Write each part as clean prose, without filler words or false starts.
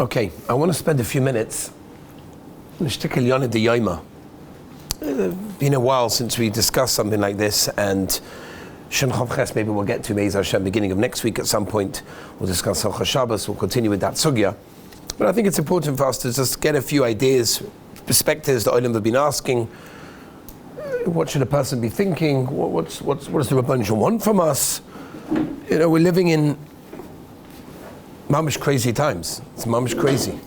Okay, I want to spend a few minutes. Been a while since we discussed something like this, and maybe we'll get to Me'ez Hashem beginning of next week at some point. We'll discuss Hilchos Shabbos. We'll continue with that sugya. But I think it's important for us to just get a few ideas, perspectives that Olam have been asking. What should a person be thinking? What does the Rebbeinu Shalom want from us? You know, we're living in mamish crazy times. It's mamish crazy.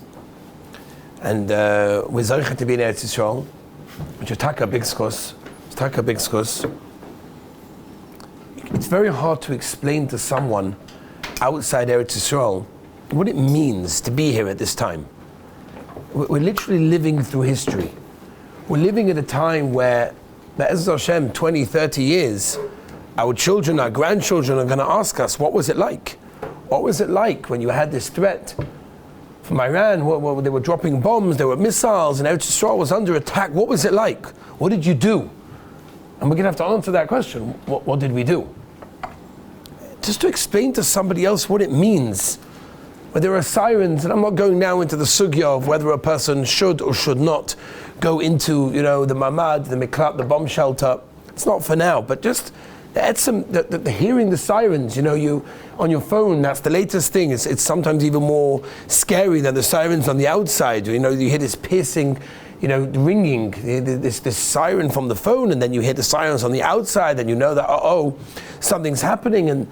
And we're Zoichet to be in Eretz Yisrael, which is taka big skos. It's very hard to explain to someone outside Eretz Yisrael what it means to be here at this time. We're literally living through history. We're living at a time where, Be'ez Hashem, 20, 30 years, our children, our grandchildren are going to ask us, what was it like? What was it like when you had this threat from Iran? They were dropping bombs, there were missiles, and Eretz Yisrael was under attack. What was it like? What did you do? And we're going to have to answer that question. What did we do? Just to explain to somebody else what it means. When there are sirens, and I'm not going now into the sugya of whether a person should or should not go into, the mamad, the miklat, the bomb shelter. It's not for now, but just the hearing the sirens, you on your phone, that's the latest thing. It's sometimes even more scary than the sirens on the outside. You hear this piercing, ringing, this siren from the phone, and then you hear the sirens on the outside, and you know that, something's happening, and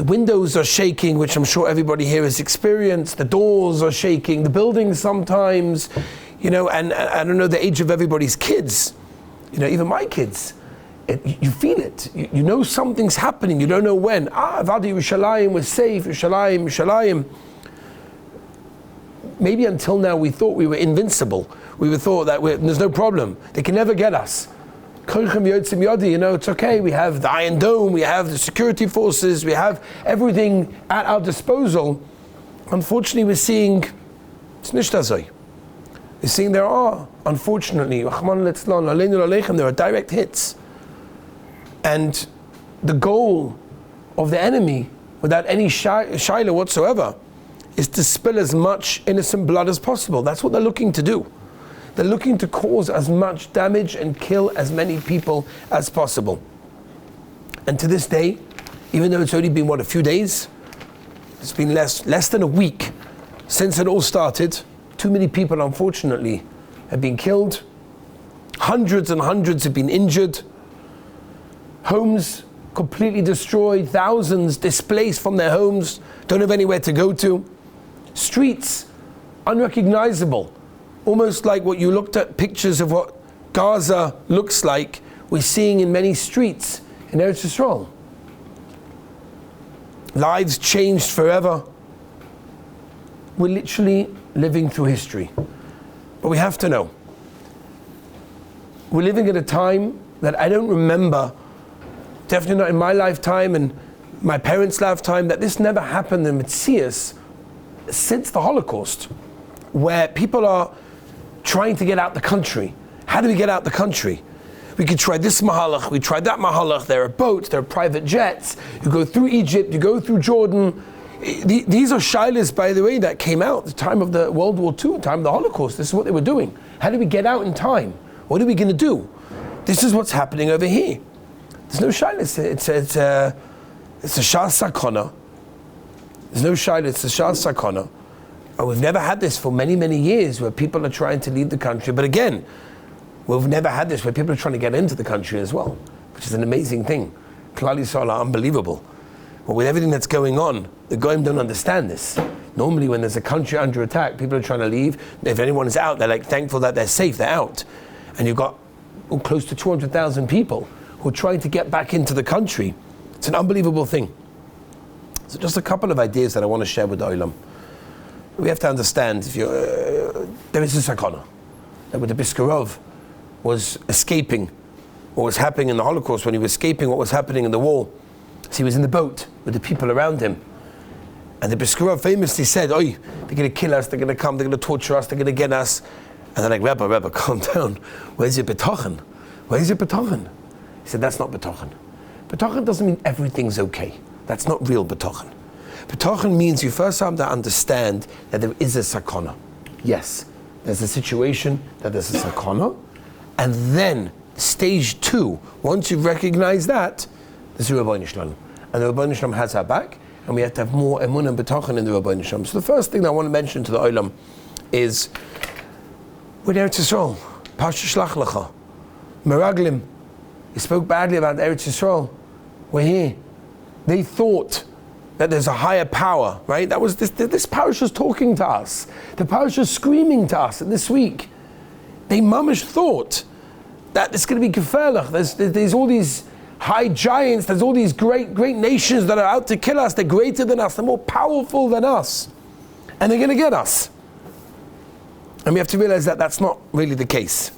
windows are shaking, which I'm sure everybody here has experienced. The doors are shaking, the buildings sometimes, and I don't know the age of everybody's kids, even my kids. You feel it. You know something's happening. You don't know when. Vadi Yerushalayim, we're safe. Yerushalayim. Maybe until now we thought we were invincible. We thought that there's no problem. They can never get us. It's okay. We have the Iron Dome. We have the security forces. We have everything at our disposal. Unfortunately, we're seeing it's nishtazoi. We're seeing there are, unfortunately, there are direct hits. And the goal of the enemy, without any shaila whatsoever, is to spill as much innocent blood as possible. That's what they're looking to do. They're looking to cause as much damage and kill as many people as possible. And to this day, even though it's only been, a few days, it's been less than a week since it all started, too many people, unfortunately, have been killed. Hundreds and hundreds have been injured. Homes completely destroyed, thousands displaced from their homes, don't have anywhere to go to. Streets unrecognizable, almost like what you looked at pictures of what Gaza looks like, we're seeing in many streets in Eretz Yisrael. Lives changed forever. We're literally living through history. But we have to know, we're living at a time that I don't remember, definitely not in my lifetime and my parents' lifetime, that this never happened in Metzias since the Holocaust, where people are trying to get out the country. How do we get out the country? We could try this mahalach, we tried that mahalach, there are boats, there are private jets, you go through Egypt, you go through Jordan. These are shilas, by the way, that came out at the time of the World War II, time of the Holocaust. This is what they were doing. How do we get out in time? What are we going to do? This is what's happening over here. There's no shilas. It's a shas sakona. There's no shilas. It's a shas sakona. And we've never had this for many, many years, where people are trying to leave the country. But again, we've never had this where people are trying to get into the country as well, which is an amazing thing. Klal Yisrael are unbelievable. But with everything that's going on, the Goyim don't understand this. Normally when there's a country under attack, people are trying to leave. If anyone is out, they're thankful that they're safe, they're out. And you've got close to 200,000 people who are trying to get back into the country. It's an unbelievable thing. So just a couple of ideas that I want to share with the Olam. We have to understand, there is a sakana. That when the Biskarov was escaping what was happening in the Holocaust, when he was escaping what was happening in the war, so he was in the boat with the people around him. And the Biskarov famously said, they're going to kill us, they're going to come, they're going to torture us, they're going to get us. And they're like, Rebbe, calm down. Where's your betochen? Where's your betochen? He said, that's not betochen. Betochen doesn't mean everything's okay. That's not real betochen. B'tochen means you first have to understand that there is a sakana. Yes, there's a situation that there's a sakana, and then stage 2, once you've recognized that, there's the Rabbeinu Shalom. And the Rabbeinu Shalom has our back, and we have to have more emunah and b'tochen in the Rabbeinu Shalom. So the first thing I want to mention to the Olam is, with Eretz Yisrael, Pasha Shlach Lecha, Meraglim, he spoke badly about Eretz Yisrael. We're here. They thought that there's a higher power, right? That was this parasha's talking to us. The parasha's screaming to us this week. They mamish thought that it's going to be gefährlich. There's all these high giants, there's all these great nations that are out to kill us. They're greater than us, they're more powerful than us. And they're going to get us. And we have to realize that that's not really the case.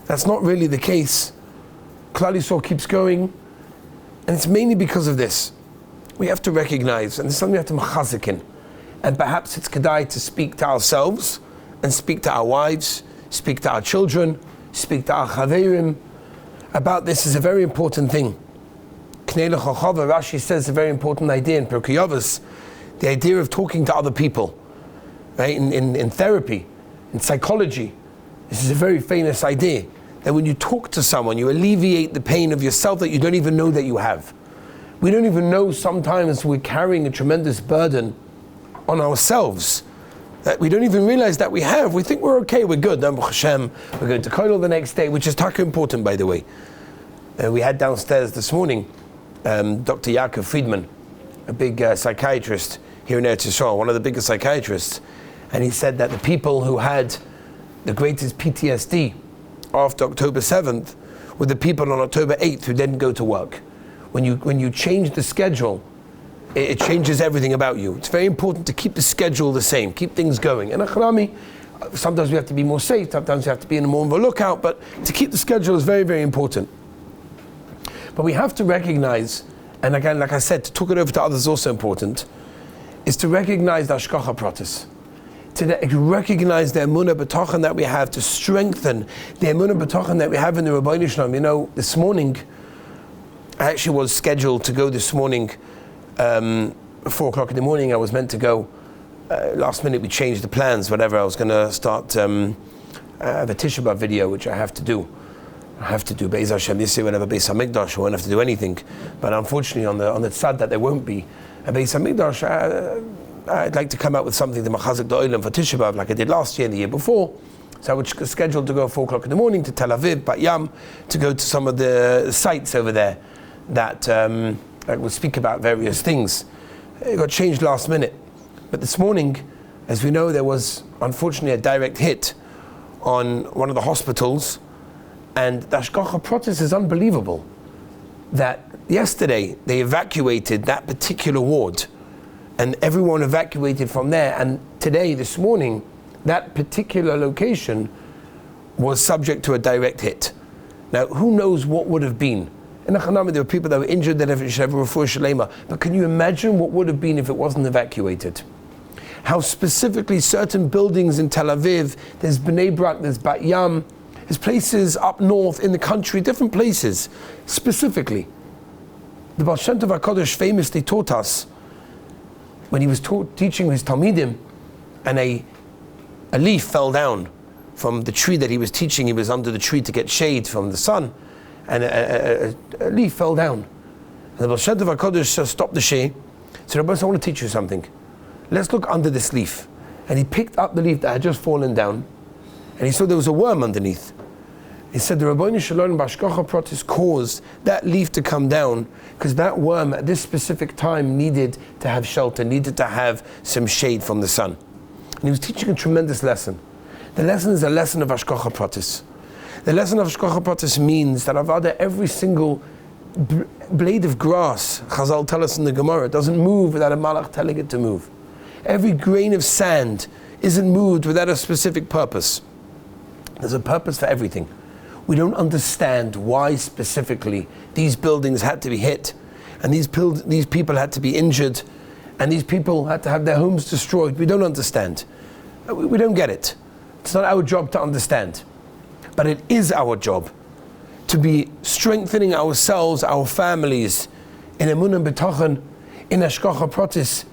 That's not really the case. Klal Yisrael keeps going. And it's mainly because of this. We have to recognize, and this is something we have to machazik in. And perhaps it's kedai to speak to ourselves, and speak to our wives, speak to our children, speak to our chaverim. About this is a very important thing. Knei l'chochava, Rashi says a very important idea in Pirkei Avos, the idea of talking to other people, right? In therapy, in psychology, this is a very famous idea, that when you talk to someone, you alleviate the pain of yourself that you don't even know that you have. We don't even know sometimes we're carrying a tremendous burden on ourselves that we don't even realize that we have. We think we're okay, we're good. Baruch Hashem, we're going to Kollel the next day, which is taka important, by the way. We had downstairs this morning Dr. Yaakov Friedman, a big psychiatrist here in Eretz Yisrael, one of the biggest psychiatrists, and he said that the people who had the greatest PTSD after October 7th were the people on October 8th who didn't go to work. When you change the schedule, it changes everything about you. It's very important to keep the schedule the same, keep things going. And sometimes we have to be more safe, sometimes we have to be more of a lookout, but to keep the schedule is very, very important. But we have to recognize, and again, like I said, to talk it over to others is also important, is to recognize the Hashgacha Pratis. To recognize the emunah b'tochen that we have, to strengthen the emunah b'tochen that we have in the Rabbeinu Shalom. You know, this morning, I actually was scheduled to go this morning, 4 o'clock in the morning. I was meant to go. Last minute we changed the plans, whatever. I was going to start I have a Tisha B'Av video, which I have to do. Be'ez Hashem, this year whenever Beis HaMikdash, I won't have to do anything. But unfortunately, on the tzad that there won't be a Beis HaMikdash, I'd like to come out with something to Machazik the Olam for Tisha B'Av, like I did last year and the year before. So I was scheduled to go 4 o'clock in the morning to Tel Aviv, Bat Yam, to go to some of the sites over there that I will speak about various things. It got changed last minute. But this morning, as we know, there was unfortunately a direct hit on one of the hospitals, and the Hashgacha Pratis is unbelievable. That yesterday they evacuated that particular ward, and everyone evacuated from there, and today, this morning, that particular location was subject to a direct hit. Now, who knows what would have been? In the Hanami, there were people that were injured, that should have a refuah shalema. But can you imagine what would have been if it wasn't evacuated? How specifically certain buildings in Tel Aviv, there's Bnei Brak, there's Bat Yam, there's places up north in the country, different places, specifically. The Baal Shem Tov HaKadosh famously taught us, when he was teaching his Talmidim, and a leaf fell down from the tree that he was teaching. He was under the tree to get shade from the sun, and a leaf fell down. And the Baal Shem Tov HaKadosh stopped the sheh, said, Rabbi, I want to teach you something. Let's look under this leaf. And he picked up the leaf that had just fallen down, and he saw there was a worm underneath. He said the Rabbeinu Shalom B'Hashgacha Pratis caused that leaf to come down because that worm at this specific time needed to have shelter, needed to have some shade from the sun. And he was teaching a tremendous lesson. The lesson is a lesson of Hashgacha Pratis. The lesson of Hashgacha Pratis means that Avada, every single blade of grass, Chazal tell us in the Gemara, doesn't move without a malach telling it to move. Every grain of sand isn't moved without a specific purpose. There's a purpose for everything. We don't understand why specifically these buildings had to be hit, and these people had to be injured, and these people had to have their homes destroyed. We don't understand. We don't get it. It's not our job to understand. But it is our job to be strengthening ourselves, our families, in emunah b'tochen, in Hashgacha Pratis,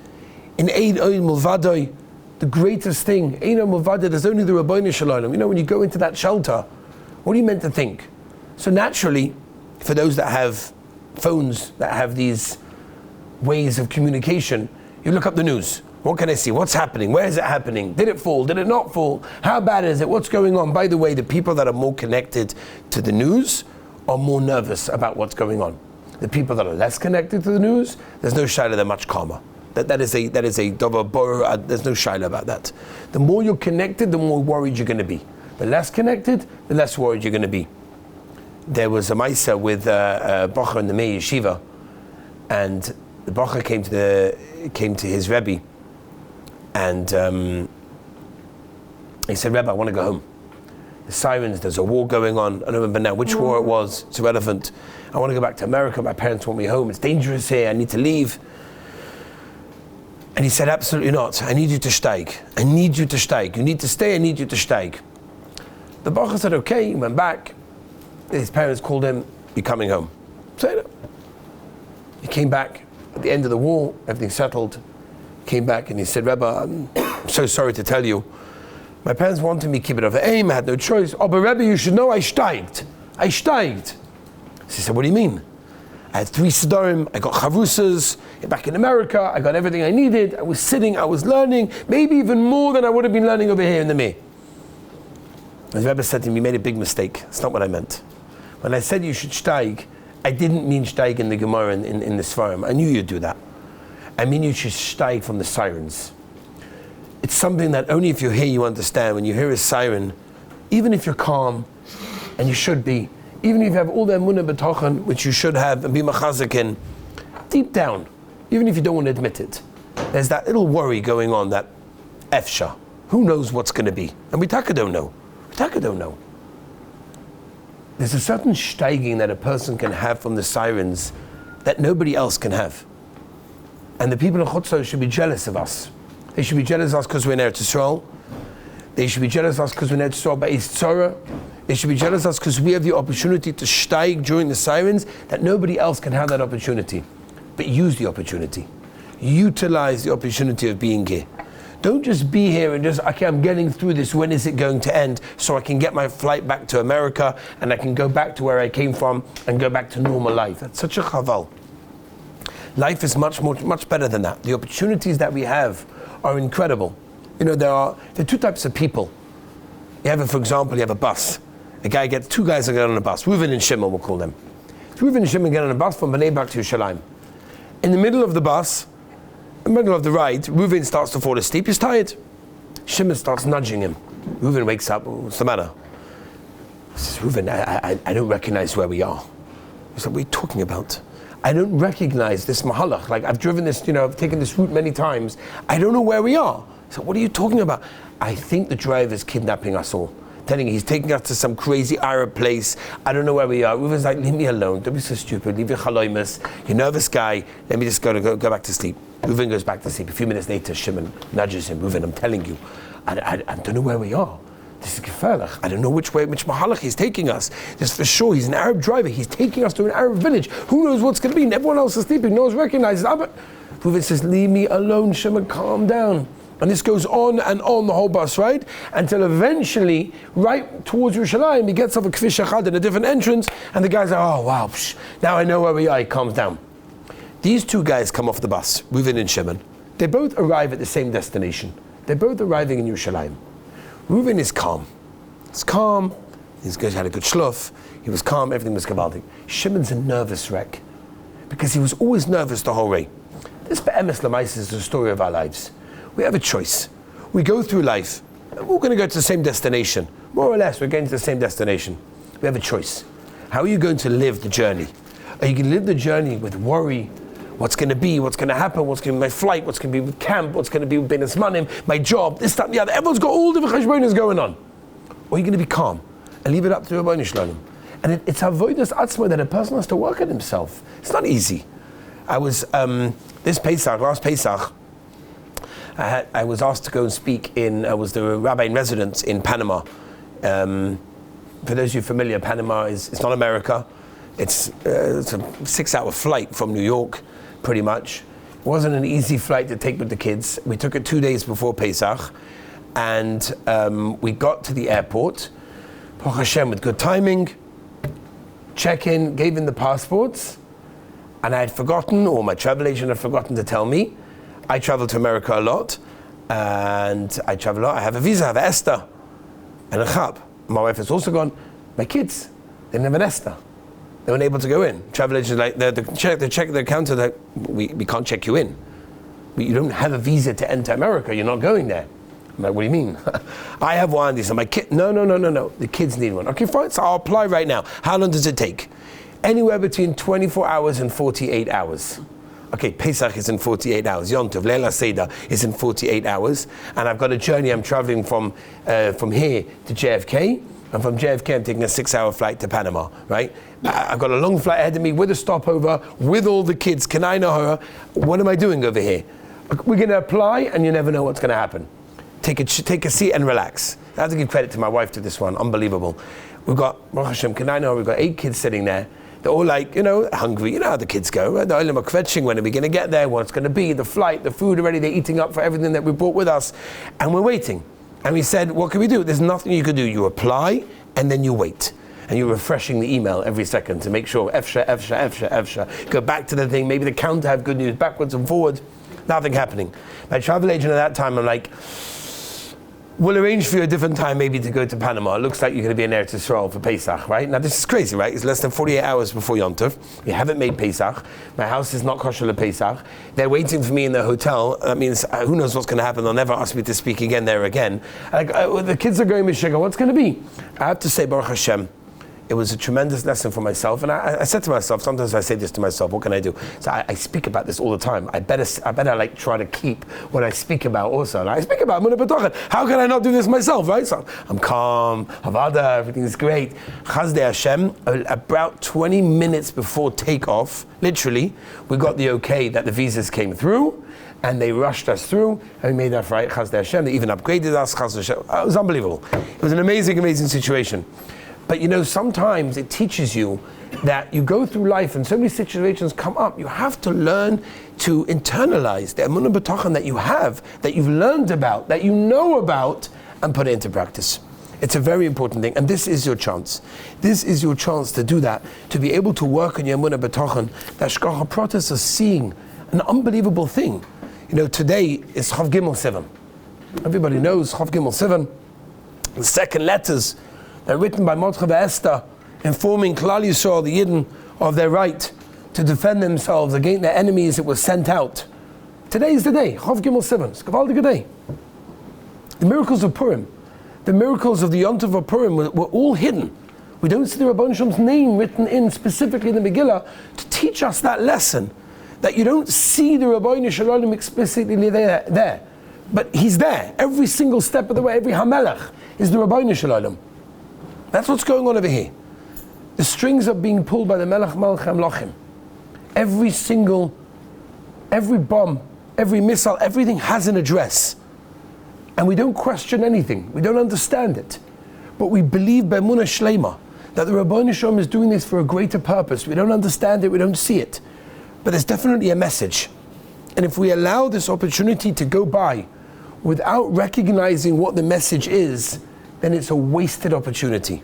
In Ein Oil Mulvadoi, the greatest thing, Ein Oil Mulvadoi, there's only the Rabbeinu Shalom. You know, when you go into that shelter, what are you meant to think? So naturally, for those that have phones, that have these ways of communication, you look up the news. What can I see? What's happening? Where is it happening? Did it fall? Did it not fall? How bad is it? What's going on? By the way, the people that are more connected to the news are more nervous about what's going on. The people that are less connected to the news, there's no shaila, they're much calmer. That is a dover bor. There's no shaila about that. The more you're connected, the more worried you're going to be. The less connected, the less worried you're going to be. There was a maisa with a bacher in the Meir Yeshiva, and the bacher came to his Rebbe, and he said, Rebbe, I want to go home. The sirens, there's a war going on. I don't remember now which war it was. It's irrelevant. I want to go back to America. My parents want me home. It's dangerous here. I need to leave. And he said, absolutely not. I need you to steig. I need you to steig. You need to stay. I need you to steig. The bacher said, okay. He went back. His parents called him, you're coming home. So he came back at the end of the war. Everything settled. Came back and he said, Rebbe, I'm so sorry to tell you. My parents wanted me to keep it over aim. I had no choice. Oh, but Rebbe, you should know I steiged. I steiged. So he said, what do you mean? I had 3 sedarim, I got chavusas, back in America, I got everything I needed, I was sitting, I was learning, maybe even more than I would have been learning over here in the Meir. And the Rebbe said to me, you made a big mistake. That's not what I meant. When I said you should steig, I didn't mean steig in the Gemara in the Sfarim. I knew you'd do that. I mean you should steig from the sirens. It's something that only if you're here you understand. When you hear a siren, even if you're calm, and you should be, even if you have all the emunah b'tochen, which you should have, and be machazik in, deep down, even if you don't want to admit it, there's that little worry going on, that efsha. Who knows what's going to be? And we taka don't know. We taka don't know. There's a certain steiging that a person can have from the sirens that nobody else can have. And the people in Chutzah should be jealous of us. They should be jealous of us because we're in Eretz Yisrael. They should be jealous of us because we're in Eretz Yisrael by Tzorah. They should be jealous of us because we have the opportunity to steig during the sirens that nobody else can have that opportunity. But use the opportunity. Utilize the opportunity of being here. Don't just be here and just, okay, I'm getting through this, when is it going to end? So I can get my flight back to America and I can go back to where I came from and go back to normal life. That's such a chaval. Life is much better than that. The opportunities that we have are incredible. You know, there are 2 types of people. You have, for example, you have a bus. Two guys that get on a bus. Reuven and Shimon, we'll call them. Reuven and Shimon get on a bus from Bnei Brak to Yerushalayim. In the middle of the bus, in the middle of the ride, Reuven starts to fall asleep. He's tired. Shimon starts nudging him. Reuven wakes up. What's the matter? He says, Reuven, I don't recognize where we are. He said, what are you talking about? I don't recognize this mahalach. Like, I've driven this, I've taken this route many times. I don't know where we are. So what are you talking about? I think the driver is kidnapping us all. Telling you, he's taking us to some crazy Arab place. I don't know where we are. Reuven's like, leave me alone. Don't be so stupid. Leave your chaloimus. You're a nervous guy. Let me just go back to sleep. Reuven goes back to sleep. A few minutes later, Shimon nudges him. Reuven, I'm telling you, I don't know where we are. This is gefährlich. I don't know which mahalach he's taking us. Just for sure, he's an Arab driver. He's taking us to an Arab village. Who knows what's going to be? And everyone else is sleeping. No one recognizes. Reuven says, leave me alone, Shimon, calm down. And this goes on and on the whole bus, right? Until eventually, right towards Yerushalayim, he gets off a kvish achad in a different entrance, and the guy's like, oh wow, now I know where we are. He calms down. These 2 guys come off the bus, Reuven and Shimon. They both arrive at the same destination. They're both arriving in Yerushalayim. Reuven is calm. He's calm. He's good. He had a good shluff. He was calm. Everything was kabaldik. Shimon's a nervous wreck because he was always nervous the whole way. This be'emes l'mais is the story of our lives. We have a choice. We go through life. We're going to go to the same destination. More or less, we're going to the same destination. We have a choice. How are you going to live the journey? Are you going to live the journey with worry? What's going to be? What's going to happen? What's going to be my flight? What's going to be with camp? What's going to be with Bein Asmanim? My job? This, that, and the other. Everyone's got all different cheshbonos going on. Or are you going to be calm and leave it up to Rabbeinu Shalom? And it's avodas atzma that a person has to work at himself. It's not easy. I was last Pesach, I was asked to go and speak I was the rabbi in residence in Panama. For those of you familiar, Panama it's not America. It's a 6-hour flight from New York, pretty much. wasn't an easy flight to take with the kids. We took it 2 days before Pesach, and we got to the airport, Baruch Hashem, with good timing, check-in, gave in the passports, and I had forgotten, or my travel agent had forgotten to tell me. I travel to America a lot, and I travel a lot. I have a visa, I have an ESTA, and a chab. My wife has also gone. My kids, they didn't have an ESTA. They weren't able to go in. Travel agents like they check the counter that we can't check you in. You don't have a visa to enter America. You're not going there. I'm like, what do you mean? I have one. He said, my kid. No. The kids need one. Okay, fine. So I'll apply right now. How long does it take? Anywhere between 24 hours and 48 hours. Okay, Pesach is in 48 hours. Yom Tov, Leila Seder is in 48 hours. And I've got a journey. I'm traveling from here to JFK. And from JFK, I'm taking a 6-hour flight to Panama, right? I've got a long flight ahead of me with a stopover, with all the kids. Can I know her? What am I doing over here? We're going to apply, and you never know what's going to happen. Take a seat and relax. I have to give credit to my wife to this one. Unbelievable. We've got, Baruch Hashem, can I know her? We've got 8 kids sitting there. They're all like, hungry. You know how the kids go. Right? They're all kvetching. When are we going to get there? What's going to be? The flight, the food already. They're eating up for everything that we brought with us. And we're waiting. And we said, what can we do? There's nothing you can do. You apply, and then you wait. And you're refreshing the email every second to make sure, Efsha. Go back to the thing. Maybe the counter have good news, backwards and forwards. Nothing happening. My travel agent at that time, I'm like, we'll arrange for you a different time maybe to go to Panama. It looks like you're going to be in Eretz Yisrael for Pesach, right? Now this is crazy, right? It's less than 48 hours before Yom Tov. You haven't made Pesach. My house is not kosher Pesach. They're waiting for me in the hotel. That means who knows what's going to happen. They'll never ask me to speak again there again. The kids are going with Shiga. What's going to be? I have to say, Baruch Hashem, it was a tremendous lesson for myself, and I said to myself, sometimes I say this to myself, what can I do? So I speak about this all the time. I better try to keep what I speak about also. And I speak about Munah B'tochen. How can I not do this myself, right? So I'm calm, Havada, everything's great. Chazdei Hashem, about 20 minutes before takeoff, literally, we got the okay that the visas came through, and they rushed us through, and we made our flight, Chazdei Hashem. They even upgraded us, Chazdei Hashem. It was unbelievable. It was an amazing, amazing situation. But sometimes it teaches you that you go through life and so many situations come up. You have to learn to internalize the emunah b'tochen that you have, that you've learned about, that you know about, and put it into practice. It's a very important thing, and this is your chance. This is your chance to do that, to be able to work on your emunah b'tochen. The Hashgacha Pratis are seeing an unbelievable thing. Today is Chav Gimel Sivan. Everybody knows Chav Gimel Sivan. The second letters. They're written by Mordechai Esther, informing Klal Yisrael, the Yidden, of their right to defend themselves against their enemies that were sent out. Today is the day, Chav Gimel Sivan. It's a gewaldige day. The miracles of Purim, the miracles of the Yom Tov of Purim were all hidden. We don't see the Rabban Shalom's name written in specifically in the Megillah to teach us that lesson, that you don't see the Rabban Shalom explicitly there. But he's there. Every single step of the way, every Hamelach is the Rabban Shalom. That's what's going on over here. The strings are being pulled by the Melech Malchem Lochim. Every bomb, every missile, everything has an address. And we don't question anything. We don't understand it. But we believe B'emunah Shleima that the Rabbeinu Shalom is doing this for a greater purpose. We don't understand it, we don't see it. But there's definitely a message. And if we allow this opportunity to go by without recognizing what the message is, then it's a wasted opportunity.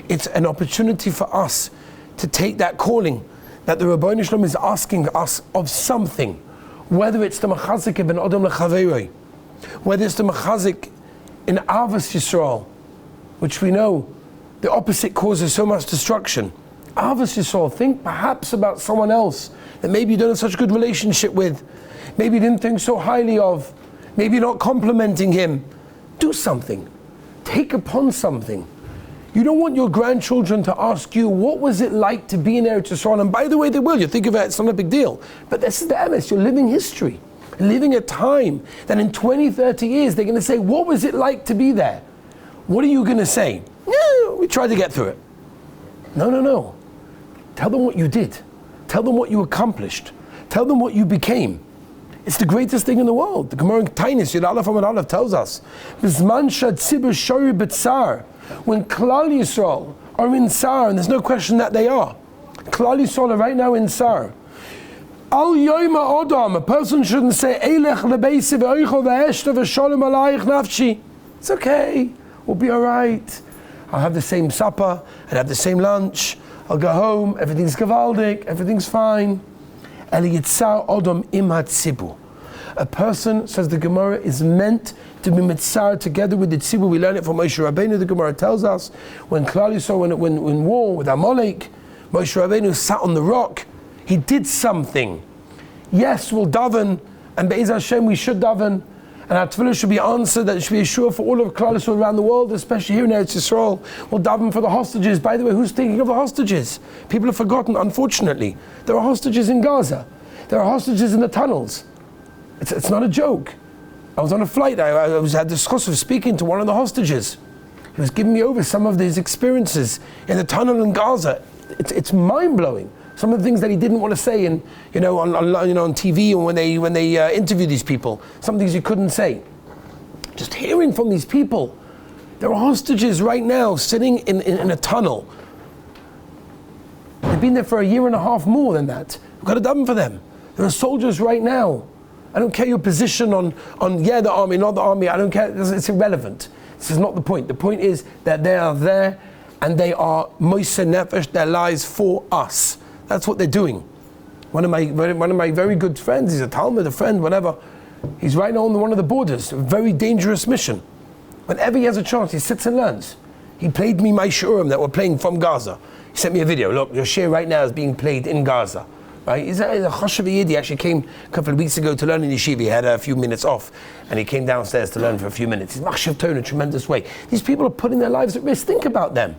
It's an opportunity for us to take that calling that the Rabbeinu Shalom is asking us of something, whether it's the Mechazik ibn Adam lechaveroi, whether it's the Mechazik in Avos Yisrael, which we know the opposite causes so much destruction. Avos Yisrael, think perhaps about someone else that maybe you don't have such a good relationship with, maybe you didn't think so highly of, maybe you're not complimenting him. Do something. Take upon something. You don't want your grandchildren to ask you, what was it like to be in Eretz Yisrael? And by the way, they will. You think of it, it's not a big deal. But this is the emes. You're living history. Living a time that in 20, 30 years, they're going to say, what was it like to be there? What are you going to say? No, we tried to get through it. No. Tell them what you did. Tell them what you accomplished. Tell them what you became. It's the greatest thing in the world. The Gemara in Tainis, Yud Aleph Amud Aleph tells us, B'zman she'tzibur shori b'tzar, when Klal Yisrael are in tsar, and there's no question that they are. Klal Yisrael are right now in tsar. Al yoyma odam, a person shouldn't say, Eilech lebeisi ve'oicho ve'eshta ve'sholem alayich nafshi. It's okay, we'll be all right. I'll have the same supper, I'll have the same lunch, I'll go home, everything's gavaldik, everything's fine. El yitzar odam im hatzibu. A person, says the Gemara, is meant to be mitzar together with the tzibur. We learn it from Moshe Rabbeinu. The Gemara tells us when Klal Yisrael, when war with Amalek, Moshe Rabbeinu sat on the rock. He did something. Yes, we'll daven, and Be'ez Hashem we should daven, and our tefillah should be answered. That it should be assured for all of Klal Yisrael around the world, especially here in Eretz Yisrael. We'll daven for the hostages. By the way, who's thinking of the hostages? People have forgotten. Unfortunately, there are hostages in Gaza. There are hostages in the tunnels. It's not a joke. I was on a flight. I had the schos of speaking to one of the hostages. He was giving me over some of his experiences in the tunnel in Gaza. It's mind blowing. Some of the things that he didn't want to say, on TV and when they interview these people. Some things you couldn't say. Just hearing from these people. There are hostages right now sitting in a tunnel. They've been there for a year and a half more than that. We've got to daven for them. There are soldiers right now. I don't care your position on the army, not the army. I don't care. It's irrelevant. This is not the point. The point is that they are there and they are moise nefesh, their lives for us. That's what they're doing. One of my very good friends, he's a Talmud, a friend, whatever. He's right now on one of the borders, a very dangerous mission. Whenever he has a chance, he sits and learns. He played me my shurim that were playing from Gaza. He sent me a video. Look, your shir right now is being played in Gaza. Right? He's a Choshev Yid. He actually came a couple of weeks ago to learn in yeshiva. He had a few minutes off, and he came downstairs to learn for a few minutes. He's machshav tone in a tremendous way. These people are putting their lives at risk. Think about them.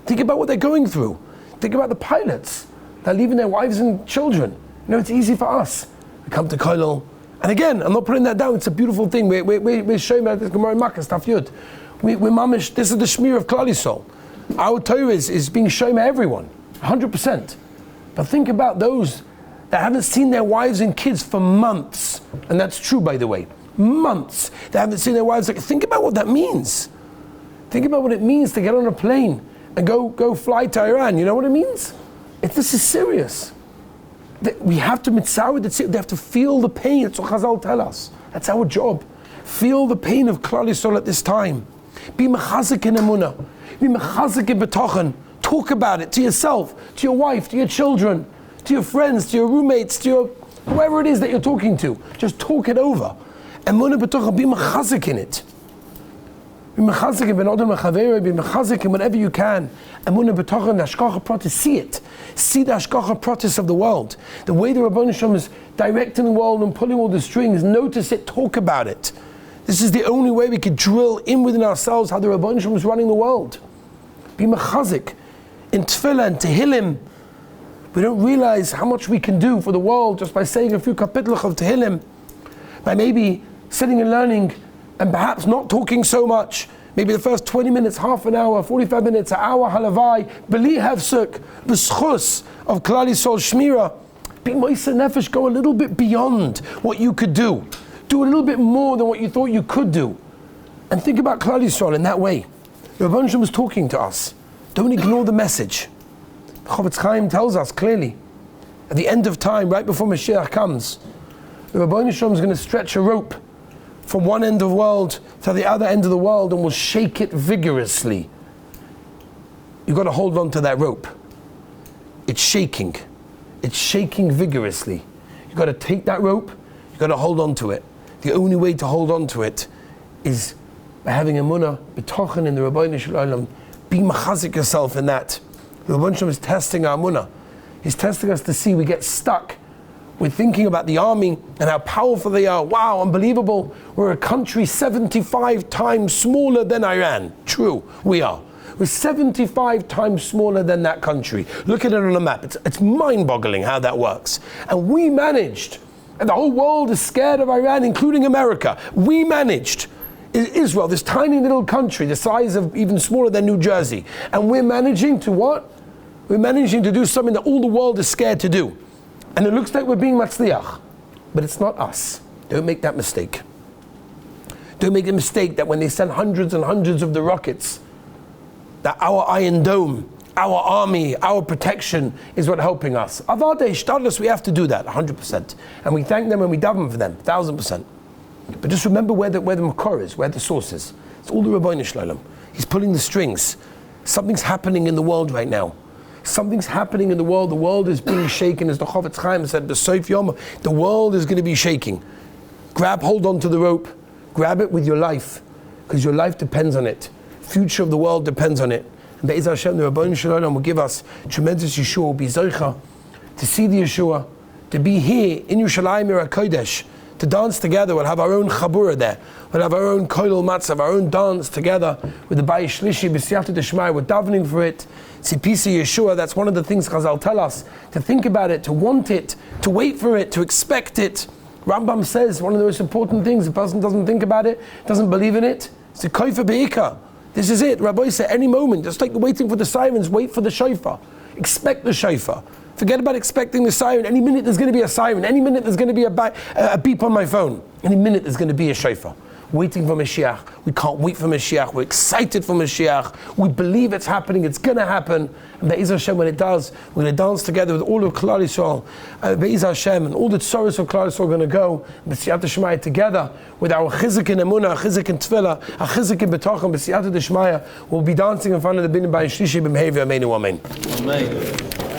Think about what they're going through. Think about the pilots. They're leaving their wives and children. It's easy for us. We come to Kollel, and again, I'm not putting that down. It's a beautiful thing. We're showing about this Gemara in Makkah, Staf Yud. We're mamish. This is the shmir of Klal Yisrael. Our Torah is being shown by everyone, 100%. But think about those that haven't seen their wives and kids for months. And that's true, by the way. Months. They haven't seen their wives. Think about what that means. Think about what it means to get on a plane and go fly to Iran. You know what it means? This is serious. We have to mitzvah with it. They have to feel the pain. That's what Chazal tell us. That's our job. Feel the pain of Klal Yisrael at this time. Be mechazik in emunah. Be mechazik in betochen. Talk about it to yourself, to your wife, to your children, to your friends, to your roommates, to your whoever it is that you're talking to. Just talk it over. Emunah betochen. Be mechazik in it. Be mechazik in ben odom lechavero. Be mechazik in whatever you can. Emunah betochen. The hashgacha pratis. See it. See the hashgacha pratis of the world. The way the Rabban Shem is directing the world and pulling all the strings. Notice it. Talk about it. This is the only way we could drill in within ourselves how the Rabban Shem is running the world. Be mechazik in tefillah and tehillim. We don't realize how much we can do for the world just by saying a few kapitluch of tehillim, by maybe sitting and learning and perhaps not talking so much. Maybe the first 20 minutes, half an hour, 45 minutes, an hour, halavai, beli havsuk, b'schus of Klal Yisrael shmira. Be moise nefesh, go a little bit beyond what you could do. Do a little bit more than what you thought you could do. And think about Klal Yisrael in that way. The Rebbeinu Shem was talking to us. Don't ignore the message. Chofetz Chaim tells us clearly, at the end of time, right before Mashiach comes, the Rebbeinu Shem is going to stretch a rope from one end of the world to the other end of the world and will shake it vigorously. You've got to hold on to that rope. It's shaking. It's shaking vigorously. You've got to take that rope, you've got to hold on to it. The only way to hold on to it is by having emunah, betochen in the Rabbeinu Shalom. Be machazik yourself in that. The Rebbeinu Shalom is testing our emunah. He's testing us to see we get stuck with thinking about the army and how powerful they are. Wow, unbelievable. We're a country 75 times smaller than Iran. True, we are. We're 75 times smaller than that country. Look at it on a map. It's mind-boggling how that works. And we managed, and the whole world is scared of Iran, including America. We managed. Israel, this tiny little country, the size of even smaller than New Jersey. And we're managing to what? We're managing to do something that all the world is scared to do. And it looks like we're being matzliach. But it's not us. Don't make that mistake. Don't make the mistake that when they send hundreds and hundreds of the rockets, that our Iron Dome our army, our protection is what helping us. Avada Ishtadlus, we have to do that, 100%. And we thank them and we daven for them, 1,000%. But just remember where the makor is, where the source is. It's all the Rabbeinu Shalom. He's pulling the strings. Something's happening in the world right now. Something's happening in the world. The world is being shaken, as the Chofetz Chaim said, B'Soif Yom, the world is going to be shaking. Hold on to the rope. Grab it with your life, because your life depends on it. Future of the world depends on it. And Be'ez Hashem, the Rabbeinu Shalom will give us tremendous Yeshua, will be Zoicha, to see the Yeshua, to be here in Yerushalayim Ir HaKodesh, to dance together. We'll have our own Chabura there. We'll have our own Koilel Matzav, our own dance together with the Bayis Shlishi, B'Siyata Deshmai. We're davening for it. Tzipisi Yeshua, that's one of the things Chazal tell us, to think about it, to want it, to wait for it, to expect it. Rambam says one of the most important things, a person doesn't think about it, doesn't believe in it, it's the koifa be'ika. This is it. Rabbi said, any moment, just like waiting for the sirens, wait for the shofar. Expect the shofar. Forget about expecting the siren. Any minute there's going to be a siren. Any minute there's going to be a beep on my phone. Any minute there's going to be a shofar. Waiting for Mashiach. We can't wait for Mashiach. We're excited for Mashiach. We believe it's happening. It's going to happen. And Be'ez Hashem, when it does, we're going to dance together with all of Klal Yisrael. Be'ez Hashem, and all the tzoros of Klal Yisrael are going to go. B'siyata Deshmaya together with our chizik in emunah, our chizik in tefillah, our chizik in betachon. B'siyata Deshmaya, we'll be dancing in front of the Bin Bayis Shlishi b'mehevya. Amen. Amen.